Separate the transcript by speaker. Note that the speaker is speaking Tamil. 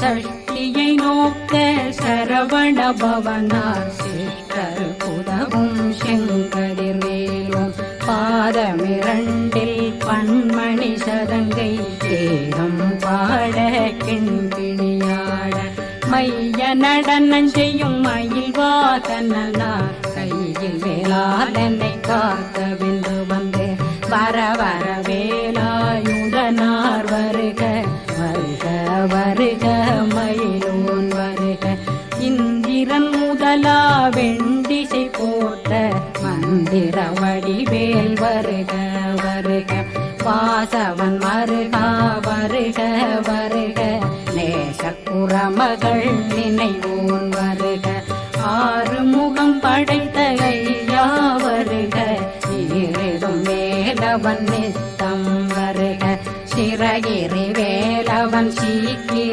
Speaker 1: சஷ்டியை நோக்க சரவண பவனார் சிற்றர் புதவும் செங்கதிர்வேலும் பாதமிரண்டில் பன்மணி சதங்கை தேகம் பாட கிண்பிணியாட மைய நடனம் செய்யும் மயில் வாதனார் கையில் வேளாளனை காக்க வென்று வந்து வர வர வேலாயுதனார் வருக வருக வருக மயிலோன் வருக இந்திரன் முதலா வெண்டிசை போட்ட மந்திர வடிவேல் வருக வருக வாசவன் வருகா வருக வருக நேசக்குறமகள் நினைவோன் வருக ஆறுமுகம் படைத்த ஐயா வருக ஈரிடும் வேலவன் நித்தம் வருக சிறகிரி வேலவன் சீக்கிர